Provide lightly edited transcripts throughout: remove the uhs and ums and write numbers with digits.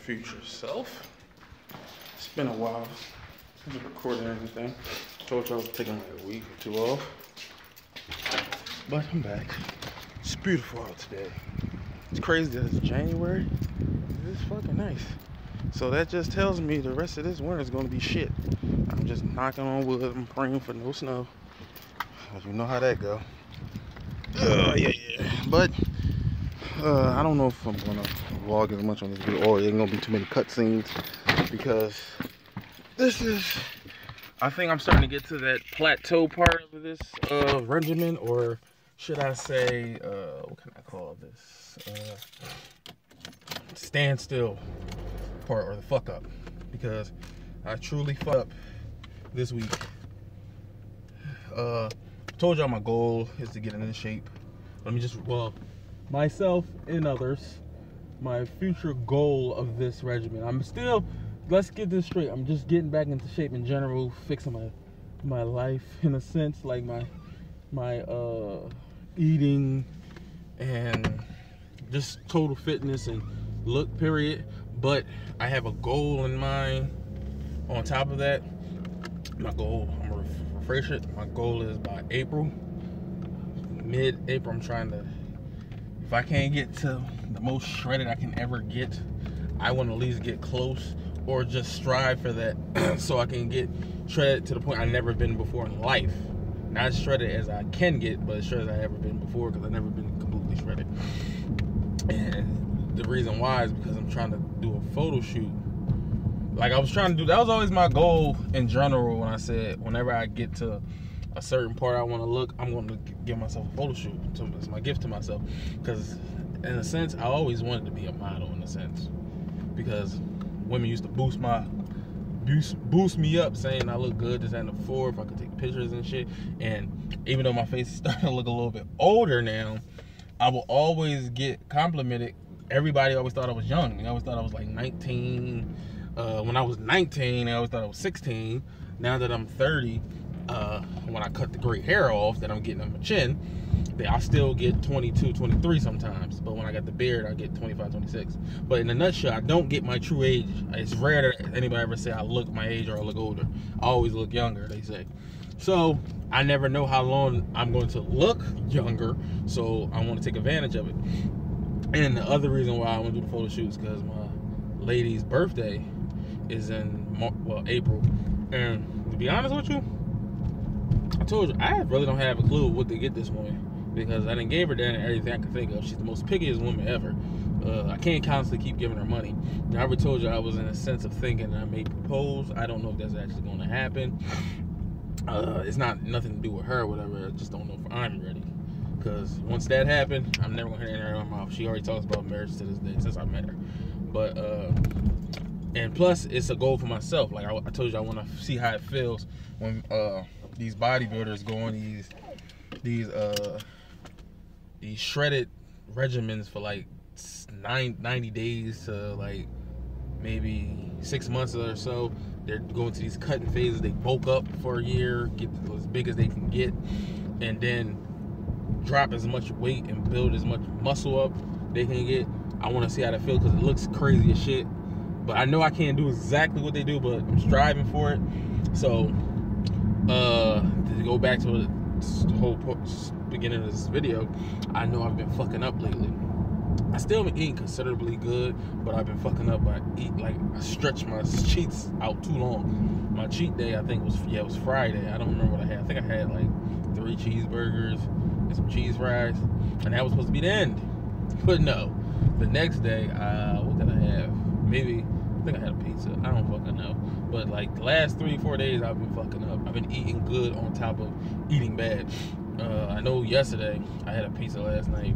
future self. It's been a while since I recorded anything. Told you I was taking like a week or two off, but I'm back. It's beautiful out today. It's crazy that it's January. It's fucking nice. So that just tells me the rest of this winter is gonna be shit. I'm just knocking on wood. I'm praying for no snow. You know how that go. Yeah. But I don't know if I'm gonna vlog as much on this video, or there's gonna be too many cutscenes, because this is, I think I'm starting to get to that plateau part of this regimen, or should I say, what can I call this? Standstill part, or the fuck up, because I truly fucked up this week. Told y'all my goal is to get in shape. Let me just, well, myself and others, my future goal of this regimen, I'm still, let's get this straight, I'm just getting back into shape in general, fixing my life in a sense, like my eating and just total fitness and look, period. But I have a goal in mind. On top of that, my goal, I'm gonna refresh it, my goal is by April, mid-April, I'm trying to, if I can't get to the most shredded I can ever get, I want to at least get close, or just strive for that so I can get shredded to the point I've never been before in life. Not as shredded as I can get, but as shredded as I've ever been before, because I've never been completely shredded. And the reason why is because I'm trying to do a photo shoot. Like I was trying to do, that was always my goal in general, when I said whenever I get to a certain part I want to look, I'm going to give myself a photo shoot. So it's my gift to myself, because in a sense I always wanted to be a model, in a sense, because women used to boost me up, saying I look good, this and the four, if I could take pictures and shit. And even though my face is starting to look a little bit older now, I will always get complimented. Everybody always thought I was young. They always thought I was like 19. When I was 19, I always thought I was 16. Now that I'm 30, when I cut the gray hair off that I'm getting on my chin, I still get 22, 23 sometimes. But when I got the beard, I get 25, 26. But in a nutshell, I don't get my true age. It's rare that anybody ever say I look my age or I look older. I always look younger, they say. So I never know how long I'm going to look younger, so I want to take advantage of it. And the other reason why I want to do the photo shoot is because my lady's birthday is in April. And to be honest with you, I told you, I really don't have a clue what to get this woman, because I didn't give her that and everything I could think of. She's the most pickiest woman ever. I can't constantly keep giving her money. I already told you I was in a sense of thinking I may propose. I don't know if that's actually going to happen. It's not nothing to do with her or whatever. I just don't know if I'm ready. Because once that happened, I'm never going to hear anything out of her mouth. She already talks about marriage to this day since I met her. But, and plus, it's a goal for myself. Like I told you, I want to see how it feels when these bodybuilders go on these shredded regimens for like 90 days to like maybe 6 months or so. They're going to these cutting phases. They bulk up for a year, get as big as they can get, and then drop as much weight and build as much muscle up they can get. I want to see how that feels, because it looks crazy as shit. But I know I can't do exactly what they do, but I'm striving for it. So, to go back to the whole beginning of this video, I know I've been fucking up lately. I still been eating considerably good, but I've been fucking up. I stretched my cheats out too long. My cheat day, I think, it was Friday. I don't remember what I had. I think I had like 3 cheeseburgers and some cheese fries, and that was supposed to be the end. But no, the next day, what did I have? Maybe, I think I had a pizza. I don't fucking know. But like the last 3-4 days, I've been fucking up. I've been eating good on top of eating bad. I know yesterday, I had a pizza last night.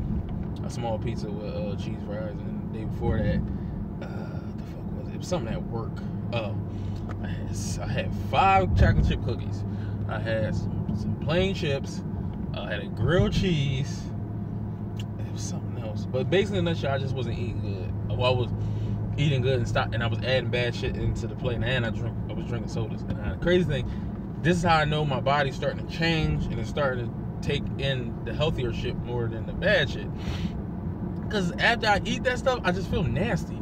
A small pizza with cheese fries, and the day before that, what the fuck was it? It was something at work. I had 5 chocolate chip cookies. I had some plain chips. I had a grilled cheese. It was something else. But basically, in a nutshell, I just wasn't eating good. Well, I was eating good and I was adding bad shit into the plate, and I was drinking sodas. And the crazy thing, this is how I know my body's starting to change, and it's starting to take in the healthier shit more than the bad shit. Because after I eat that stuff, I just feel nasty.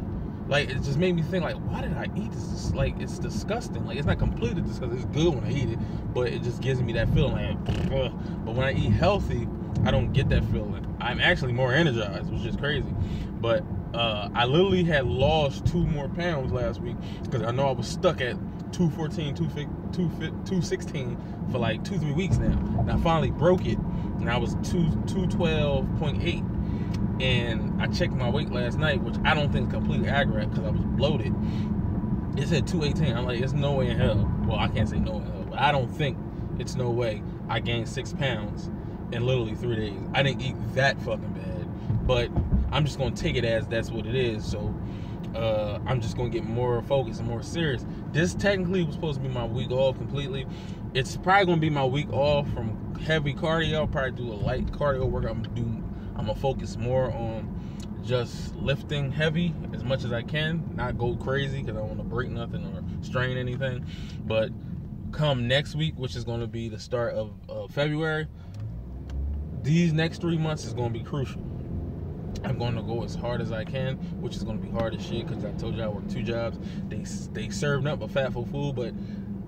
Like, it just made me think, like, why did I eat this? Like, it's disgusting. Like, it's not completely disgusting. It's good when I eat it, but it just gives me that feeling like, ugh. But when I eat healthy, I don't get that feeling. I'm actually more energized, which is crazy. But I literally had lost 2 more pounds last week because I know I was stuck at 214, 216 for like 2-3 weeks now. And I finally broke it, and I was 212.8. And I checked my weight last night, which I don't think is completely accurate because I was bloated. It said 218. I'm like, there's no way in hell. Well, I can't say no in hell, but I don't think it's no way I gained 6 pounds in literally 3 days. I didn't eat that fucking bad, but I'm just gonna take it as that's what it is. So I'm just gonna get more focused and more serious. This technically was supposed to be my week off completely. It's probably gonna be my week off from heavy cardio. I'll probably do a light cardio workout. I'm gonna focus more on just lifting heavy as much as I can, not go crazy because I don't want to break nothing or strain anything. But come next week, which is going to be the start of February, these next 3 months is going to be crucial. I'm going to go as hard as I can, which is going to be hard as shit because I told you I work 2 jobs. They served up a fatful food, but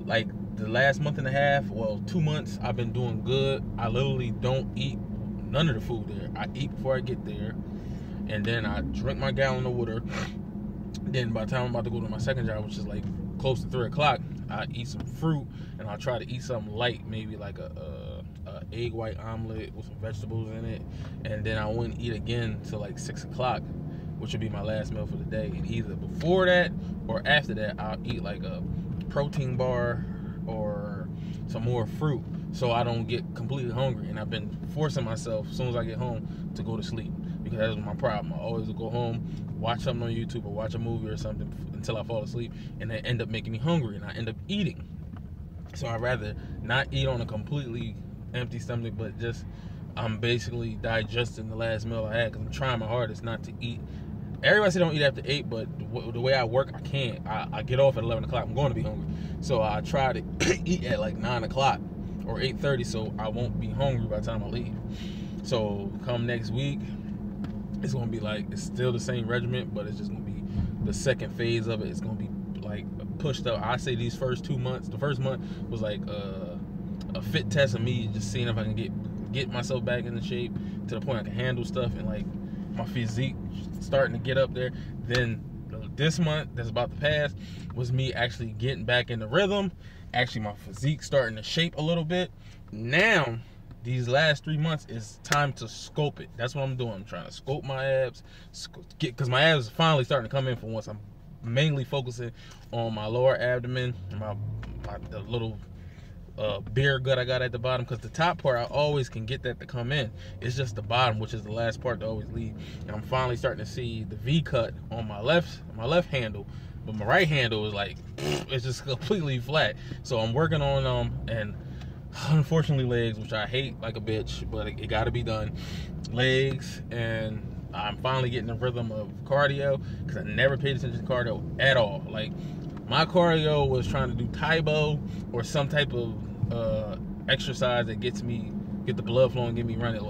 like the last month and a half, well, 2 months, I've been doing good. I literally don't eat none of the food there. I eat before I get there, and then I drink my gallon of water. Then by the time I'm about to go to my second job, which is like close to 3 o'clock, I eat some fruit, and I'll try to eat something light, maybe like a egg white omelet with some vegetables in it, and then I wouldn't eat again till like 6 o'clock, which would be my last meal for the day. And either before that or after that, I'll eat like a protein bar or some more fruit, so I don't get completely hungry. And I've been forcing myself as soon as I get home to go to sleep, because that was my problem. I always would go home, watch something on YouTube or watch a movie or something until I fall asleep, and that end up making me hungry, and I end up eating. So I'd rather not eat on a completely empty stomach, but just I'm basically digesting the last meal I had, because I'm trying my hardest not to eat. Everybody say don't eat after 8, but the way I work, I can't. I get off at 11 o'clock. I'm going to be hungry. So I try to eat at like 9 o'clock or 8:30, so I won't be hungry by the time I leave. So come next week, it's going to be like, it's still the same regimen, but it's just going to be the second phase of it. It's going to be like pushed up. I say these first 2 months, the first month was like a fit test of me just seeing if I can get myself back into shape to the point I can handle stuff, and like my physique starting to get up there. Then this month that's about to pass was me actually getting back in the rhythm, actually my physique starting to shape a little bit. Now these last 3 months is time to scope it. That's what I'm doing. I'm trying to scope my abs, because my abs are finally starting to come in for once. I'm mainly focusing on my lower abdomen and the little beer gut I got at the bottom, because the top part I always can get that to come in. It's just the bottom, which is the last part to always leave. And I'm finally starting to see the V cut on my left handle, but my right handle is like, it's just completely flat. So I'm working on and unfortunately legs, which I hate like a bitch, but it got to be done. Legs, and I'm finally getting the rhythm of cardio, because I never paid attention to cardio at all. Like, my cardio was trying to do Taibo or some type of exercise that get the blood flowing, get me running,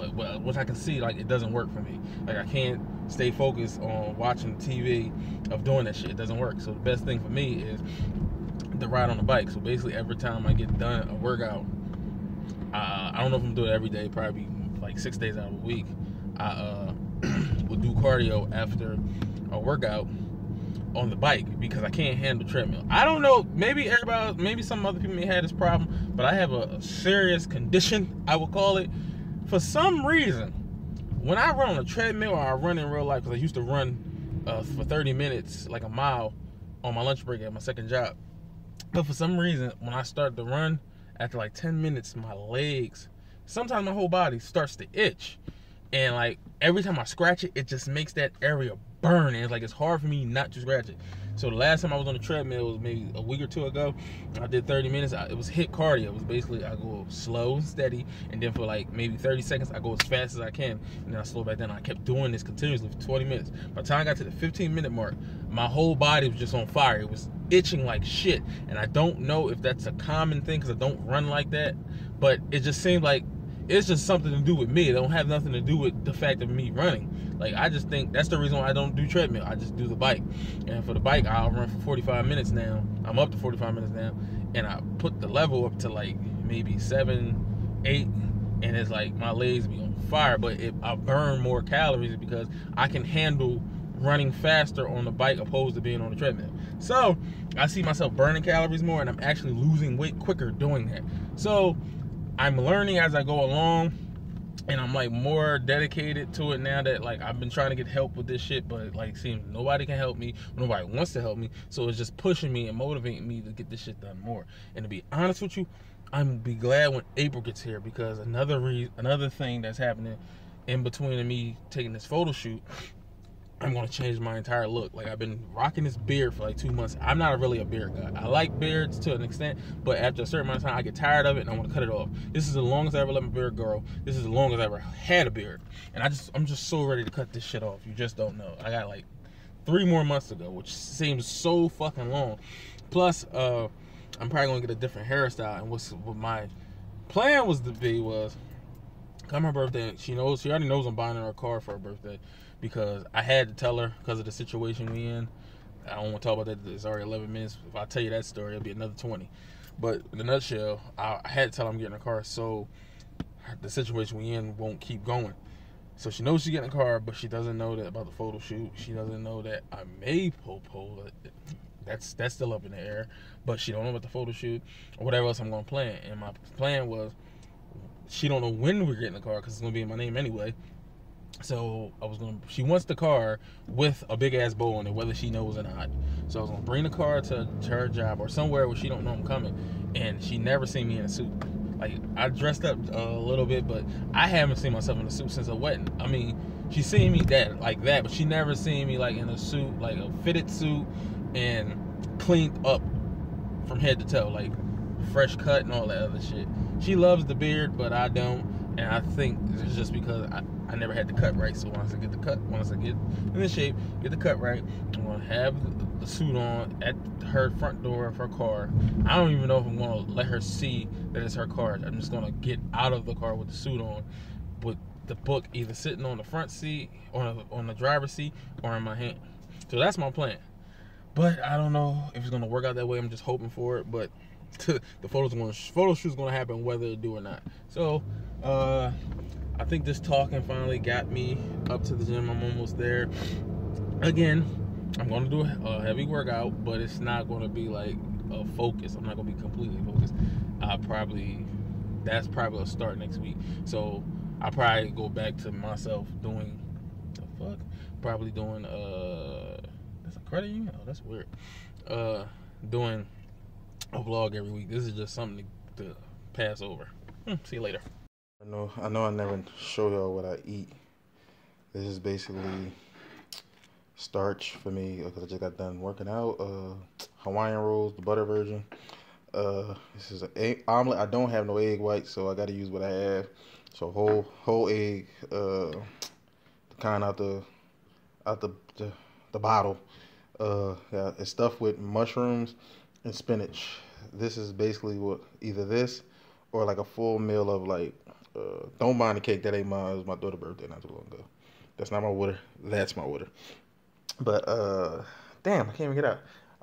which I can see like it doesn't work for me. Like, I can't stay focused on watching TV of doing that shit. It doesn't work. So the best thing for me is the ride on the bike. So basically every time I get done a workout, I don't know if I'm doing it every day, probably like 6 days out of a week, I would do cardio after a workout on the bike, because I can't handle treadmill. I don't know, maybe some other people may have this problem, but I have a serious condition, I would call it. For some reason, when I run on a treadmill or I run in real life, because I used to run for 30 minutes, like a mile, on my lunch break at my second job. But for some reason, when I start to run, after like 10 minutes, my legs, sometimes my whole body starts to itch. And like every time I scratch it, it just makes that area burn, and it's like it's hard for me not to scratch it. So the last time I was on the treadmill was maybe a week or 2 ago. I did 30 minutes. It was HIIT cardio. It was basically I go slow and steady, and then for like maybe 30 seconds I go as fast as I can, and then I slow back down. I kept doing this continuously for 20 minutes. By the time I got to the 15-minute mark, my whole body was just on fire. It was itching like shit, and I don't know if that's a common thing because I don't run like that, but it just seemed like It's just something to do with me. It don't have nothing to do with the fact of me running. Like, I just think that's the reason why I don't do treadmill. I just do the bike. And for the bike, I'll run for 45 minutes now. I'm up to 45 minutes now. And I put the level up to like maybe 7, 8. And it's like my legs be on fire. But I burn more calories because I can handle running faster on the bike opposed to being on the treadmill. So I see myself burning calories more, and I'm actually losing weight quicker doing that. So I'm learning as I go along, and I'm like more dedicated to it now that like I've been trying to get help with this shit, but like seems nobody can help me, nobody wants to help me. So it's just pushing me and motivating me to get this shit done more. And to be honest with you, I'm gonna be glad when April gets here, because another thing that's happening in between me taking this photo shoot, I'm gonna change my entire look. Like, I've been rocking this beard for like 2 months. I'm not really a beard guy. I like beards to an extent, but after a certain amount of time, I get tired of it and I want to cut it off. This is the longest I ever let my beard grow. This is the longest I ever had a beard, and I'm just so ready to cut this shit off. You just don't know. I got like 3 more months to go, which seems so fucking long. Plus, I'm probably gonna get a different hairstyle. And what my plan was to be was, come her birthday, she already knows I'm buying her a car for her birthday, because I had to tell her because of the situation we in. I don't want to talk about that. It's already 11 minutes. If I tell you that story, it'll be another 20. But in a nutshell, I had to tell her I'm getting a car, so the situation we in won't keep going. So she knows she's getting a car, but she doesn't know that about the photo shoot. She doesn't know that I may pole. That's still up in the air. But she don't know about the photo shoot or whatever else I'm going to plan. And my plan was, she don't know when we're getting the car because it's going to be in my name anyway. So she wants the car with a big ass bow on it, whether she knows or not. So I was gonna bring the car to her job or somewhere where she don't know I'm coming. And she never seen me in a suit. Like, I dressed up a little bit, but I haven't seen myself in a suit since a wedding. I mean, she's seen me like that, but she never seen me like in a suit, like a fitted suit and cleaned up from head to toe, like fresh cut and all that other shit. She loves the beard, but I don't. And I think it's just because I never had the cut right. So once I get in the shape, get the cut right, I'm gonna have the suit on at her front door of her car. I don't even know if I'm gonna let her see that it's her car. I'm just gonna get out of the car with the suit on, with the book either sitting on the front seat or on the driver's seat or in my hand. So that's my plan. But I don't know if it's gonna work out that way. I'm just hoping for it. But the photo shoot's gonna happen whether it do or not. So I think this talking finally got me up to the gym. I'm almost there. Again, I'm gonna do a heavy workout, but it's not gonna be like a focus. I'm not gonna be completely focused. That's probably a start next week. So I'll probably go back to myself doing probably doing that's a credit union? Oh, that's weird. Doing a vlog every week. This is just something to pass over. See you later. I know I never show y'all what I eat. This is basically starch for me because I just got done working out. Hawaiian rolls, the butter version. This is an egg omelet. I don't have no egg white, so I got to use what I have. So whole egg, the kind out the bottle. Yeah, it's stuffed with mushrooms and spinach. This is basically what either this or like a full meal of like. Don't mind the cake. That ain't mine. It was my daughter's birthday not too long ago. That's not my water. That's my water. But damn, I can't even get out.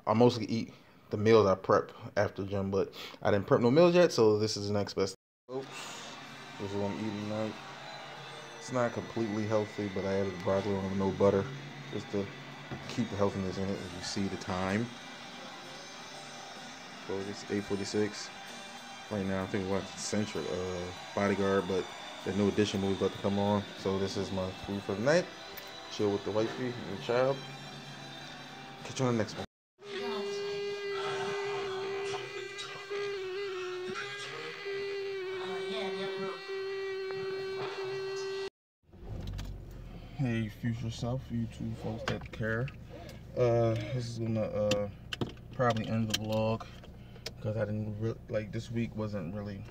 I mostly eat the meals I prep after the gym, but I didn't prep no meals yet, so this is the next best. Oops. This is what I'm eating tonight. It's not completely healthy, but I added broccoli on with no butter just to keep the healthiness in it. As you see the time. So it's 8:46. Right now, I think we're watching Central Bodyguard, but the new edition movie about to come on. So this is my food for the night. Chill with the wifey and the child. Catch you on the next one. Hey, future self, you two folks that care. This is gonna probably end the vlog. Because I didn't like this week wasn't really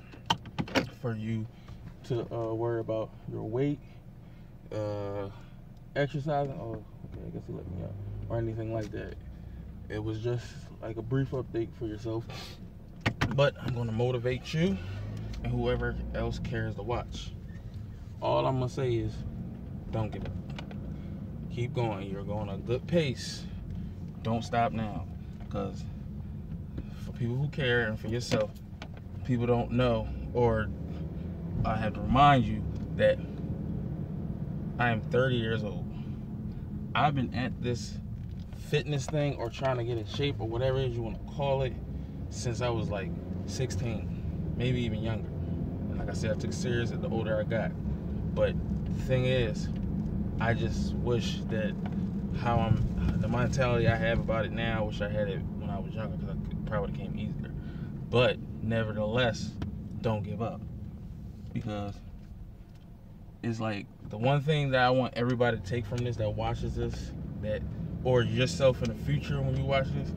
for you to worry about your weight, exercising. Oh, okay, I guess he let me out, or anything like that. It was just like a brief update for yourself. But I'm gonna motivate you and whoever else cares to watch. All I'm gonna say is, don't give up. Keep going. You're going at a good pace. Don't stop now, because for people who care and for yourself, people don't know, or I have to remind you that I am 30 years old. I've been at this fitness thing or trying to get in shape or whatever it is you want to call it since I was like 16, maybe even younger. And like I said, I took it serious the older I got. But the thing is, I just wish that the mentality I have about it now, I wish I had it when I was younger, because it probably came easier. But nevertheless, don't give up, because it's like the one thing that I want everybody to take from this that watches this, that or yourself in the future when you watch this,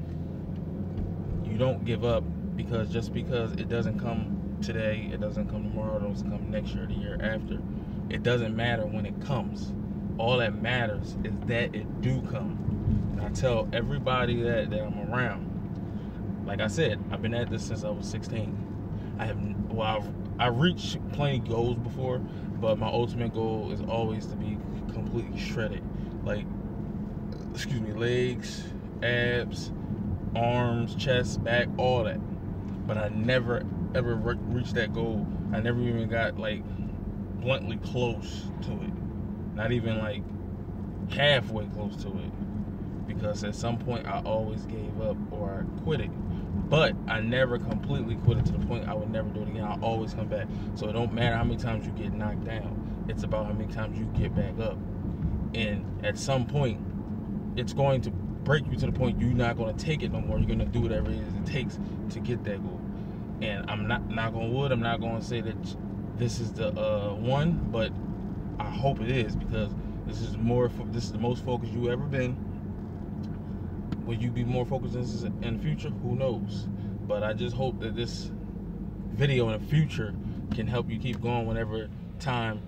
you don't give up, because just because it doesn't come today, it doesn't come tomorrow, it doesn't come next year, the year after, it doesn't matter when it comes. All that matters is that it do come. And I tell everybody that I'm around, like I said, I've been at this since I was 16. I've reached plenty goals before, but my ultimate goal is always to be completely shredded. Like, legs, abs, arms, chest, back, all that. But I never ever reached that goal. I never even got like bluntly close to it. Not even like halfway close to it. Because at some point I always gave up or I quit it. But I never completely quit it to the point I would never do it again. I'll always come back. So it don't matter how many times you get knocked down. It's about how many times you get back up. And at some point, it's going to break you to the point you're not going to take it no more. You're going to do whatever it is it takes to get that goal. And I'm not going to I'm not going to say that this is the one, but I hope it is, because this is the most focused you ever been. Will you be more focused in the future? Who knows? But I just hope that this video in the future can help you keep going whenever time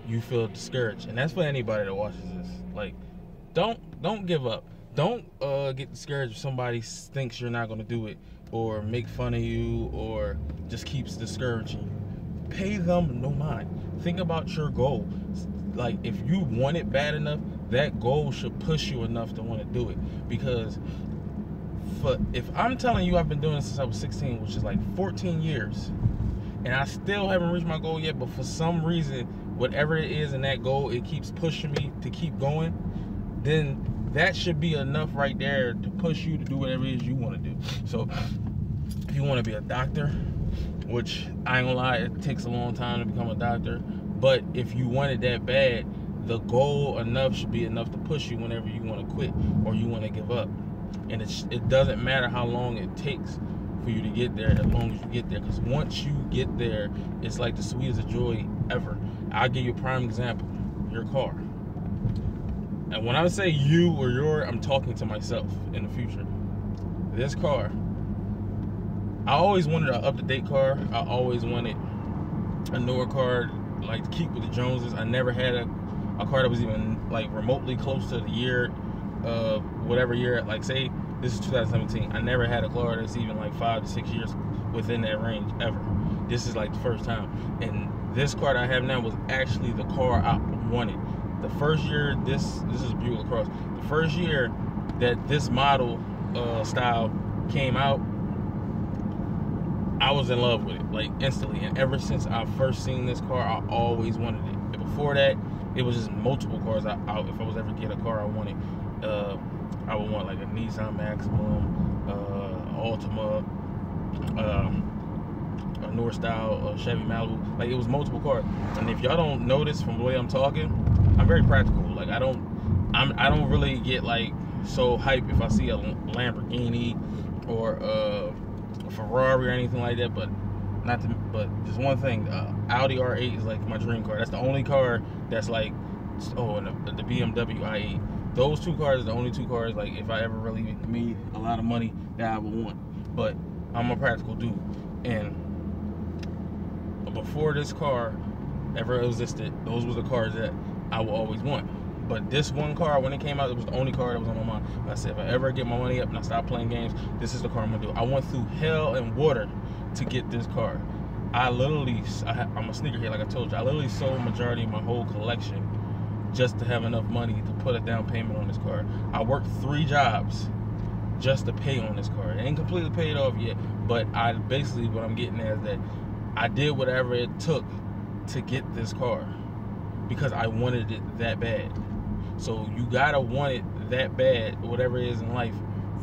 you feel discouraged. And that's for anybody that watches this. Like, don't give up. Don't get discouraged if somebody thinks you're not going to do it, or make fun of you, or just keeps discouraging you. Pay them no mind. Think about your goal. Like, if you want it bad enough, that goal should push you enough to want to do it. Because if I'm telling you I've been doing this since I was 16, which is like 14 years, and I still haven't reached my goal yet, but for some reason, whatever it is in that goal, it keeps pushing me to keep going, then that should be enough right there to push you to do whatever it is you want to do. So if you want to be a doctor, which I ain't gonna lie, it takes a long time to become a doctor, but if you want it that bad, the goal enough should be enough to push you whenever you want to quit or you want to give up. And it doesn't matter how long it takes for you to get there, as long as you get there, because once you get there, it's like the sweetest of joy ever. I'll give you a prime example: your car. And when I say you or your, I'm talking to myself in the future. This car, I always wanted an up-to-date car. I always wanted a newer car, like to keep with the Joneses. I never had a car that was even like remotely close to the year, whatever year. Like, say this is 2017. I never had a car that's even like 5 to 6 years within that range ever. This is like the first time. And this car that I have now was actually the car I wanted. The first year, this is a Buick LaCrosse. The first year that this model style came out, I was in love with it, like instantly. And ever since I first seen this car, I always wanted it. And before that, it was just multiple cars. If I was ever to get a car I wanted, I would want like a Nissan Maximum, Altima, a newer style Chevy Malibu. Like, it was multiple cars. And if y'all don't notice from the way I'm talking, I'm very practical. Like, I don't really get like so hype if I see a Lamborghini or a Ferrari or anything like that. But just one thing, Audi R8 is like my dream car. That's the only car that's like, and the BMW i8. Those two cars are the only two cars, like, if I ever really made a lot of money, that I would want. But I'm a practical dude, and before this car ever existed, those were the cars that I would always want. But this one car, when it came out, it was the only car that was on my mind. I said, if I ever get my money up and I stop playing games, this is the car I'm gonna do. I went through hell and water to get this car. I'm a sneakerhead, like I told you. I literally sold a majority of my whole collection just to have enough money to put a down payment on this car. I worked 3 jobs just to pay on this car. It ain't completely paid off yet, but basically what I'm getting at is that I did whatever it took to get this car because I wanted it that bad. So you gotta want it that bad, whatever it is in life,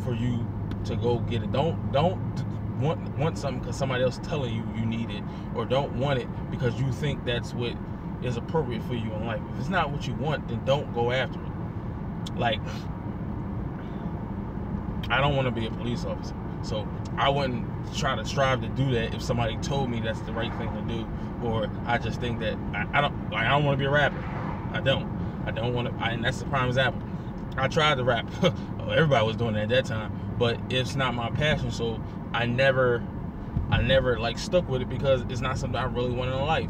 for you to go get it. Don't want something because somebody else telling you you need it, or don't want it because you think that's what is appropriate for you in life. If it's not what you want, then don't go after it. Like, I don't want to be a police officer, so I wouldn't try to strive to do that if somebody told me that's the right thing to do, or I just think that I don't want to be a rapper. I don't want to, and that's the prime example. I tried to rap. Everybody was doing it at that time, but it's not my passion, so I never like stuck with it because it's not something I really want in life.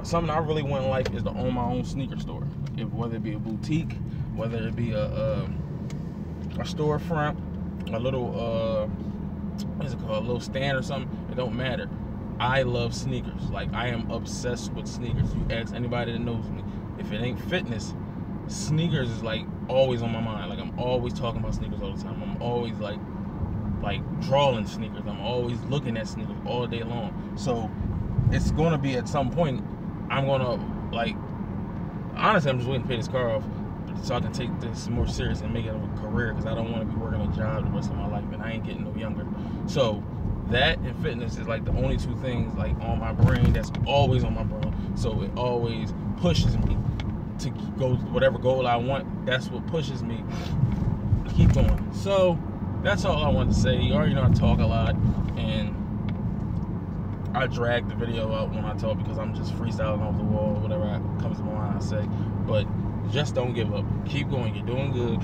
Something I really want in life is to own my own sneaker store. Whether it be a boutique, whether it be a storefront, a little what is it called, a little stand or something, it don't matter. I love sneakers. Like, I am obsessed with sneakers. You ask anybody that knows me, if it ain't fitness, sneakers is like always on my mind. Like, I'm always talking about sneakers all the time. I'm always like drawing sneakers. I'm always looking at sneakers all day long. So it's gonna be at some point I'm gonna, like, honestly, I'm just waiting to pay this car off so I can take this more serious and make it a career, because I don't want to be working a job the rest of my life, and I ain't getting no younger. So that and fitness is like the only 2 things like on my brain, that's always on my brain. So it always pushes me to go whatever goal I want. That's what pushes me to keep going. So that's all I wanted to say. You already know I talk a lot, and I drag the video out when I talk because I'm just freestyling off the wall, whatever comes to my mind I say. But just don't give up. Keep going. You're doing good.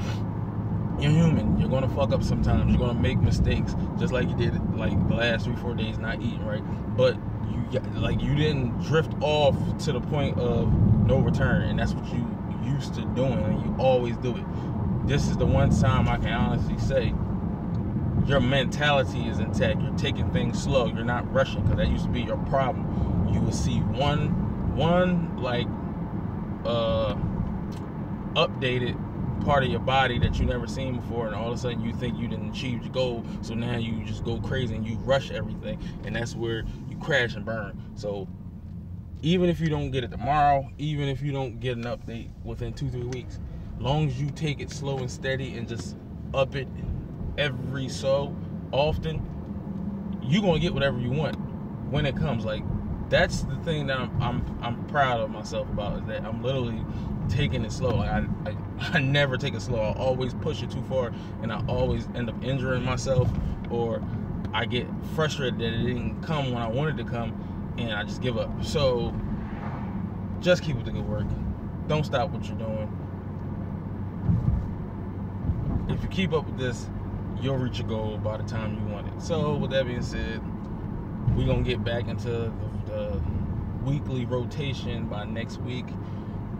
You're human. You're gonna fuck up sometimes. You're gonna make mistakes, just like you did like the last 3-4 days not eating right. But you didn't drift off to the point of no return, and that's what you used to doing, and you always do it. This is the one time I can honestly say your mentality is intact. You're taking things slow. You're not rushing, because that used to be your problem. You would see one like updated part of your body that you never seen before, and all of a sudden you think you didn't achieve your goal, so now you just go crazy and you rush everything, and that's where you crash and burn. So even if you don't get it tomorrow, even if you don't get an update within 2-3 weeks, long as you take it slow and steady and just up it every so often, you're gonna get whatever you want when it comes. Like, that's the thing that I'm proud of myself about, is that I'm literally taking it slow. Like, I never take it slow. I always push it too far, and I always end up injuring myself, or I get frustrated that it didn't come when I wanted to come, and I just give up. So just keep up the good work. Don't stop what you're doing. If you keep up with this, you'll reach your goal by the time you want it. So with that being said, we're gonna get back into the weekly rotation by next week,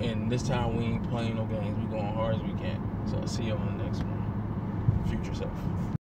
and this time we ain't playing no games. We're going hard as we can. So I'll see you on the next one. Future self.